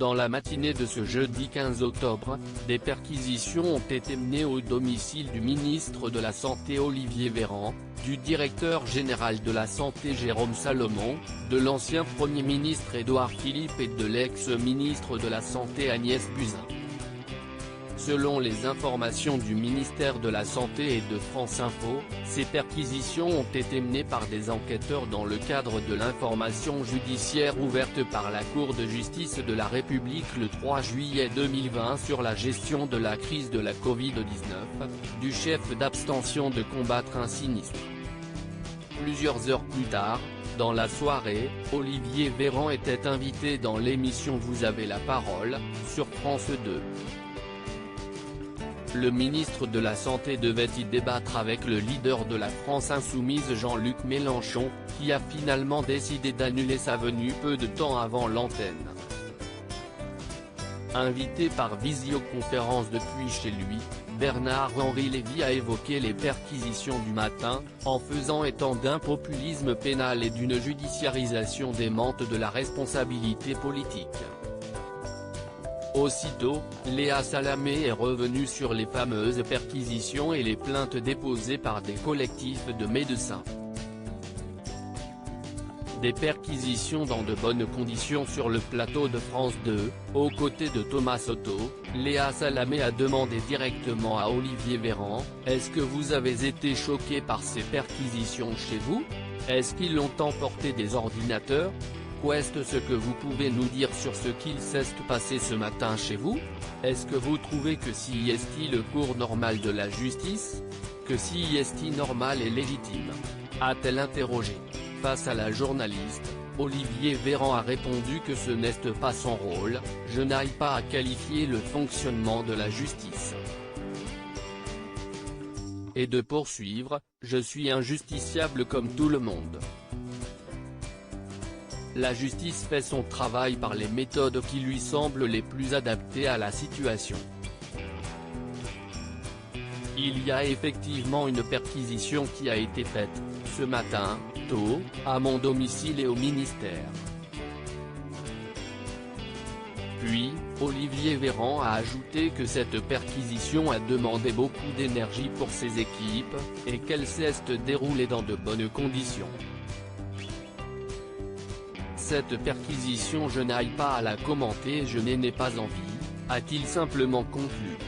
Dans la matinée de ce jeudi 15 octobre, des perquisitions ont été menées au domicile du ministre de la Santé Olivier Véran, du directeur général de la Santé Jérôme Salomon, de l'ancien Premier ministre Édouard Philippe et de l'ex-ministre de la Santé Agnès Buzyn. Selon les informations du ministère de la Santé et de France Info, ces perquisitions ont été menées par des enquêteurs dans le cadre de l'information judiciaire ouverte par la Cour de justice de la République le 3 juillet 2020 sur la gestion de la crise de la Covid-19, du chef d'abstention de combattre un sinistre. Plusieurs heures plus tard, dans la soirée, Olivier Véran était invité dans l'émission Vous avez la parole, sur France 2. Le ministre de la Santé devait y débattre avec le leader de la France insoumise Jean-Luc Mélenchon, qui a finalement décidé d'annuler sa venue peu de temps avant l'antenne. Invité par visioconférence depuis chez lui, Bernard-Henri Lévy a évoqué les perquisitions du matin, en faisant état d'un populisme pénal et d'une judiciarisation démente de la responsabilité politique. Aussitôt, Léa Salamé est revenue sur les fameuses perquisitions et les plaintes déposées par des collectifs de médecins. Des perquisitions dans de bonnes conditions sur le plateau de France 2, aux côtés de Thomas Soto, Léa Salamé a demandé directement à Olivier Véran, « Est-ce que vous avez été choqué par ces perquisitions chez vous? Est-ce qu'ils ont emporté des ordinateurs? Qu'est-ce que vous pouvez nous dire sur ce qu'il s'est passé ce matin chez vous? Est-ce que vous trouvez que si est le cours normal de la justice? Que si est normal et légitime ?» a-t-elle interrogé. Face à la journaliste, Olivier Véran a répondu que ce n'est pas son rôle, « Je n'aille pas à qualifier le fonctionnement de la justice. » Et de poursuivre, « Je suis injusticiable comme tout le monde. La justice fait son travail par les méthodes qui lui semblent les plus adaptées à la situation. Il y a effectivement une perquisition qui a été faite, ce matin, tôt, à mon domicile et au ministère. » Puis, Olivier Véran a ajouté que cette perquisition a demandé beaucoup d'énergie pour ses équipes, et qu'elle s'est déroulée dans de bonnes conditions. Cette perquisition je n'aille pas à la commenter et je n'en ai pas envie, a-t-il simplement conclu.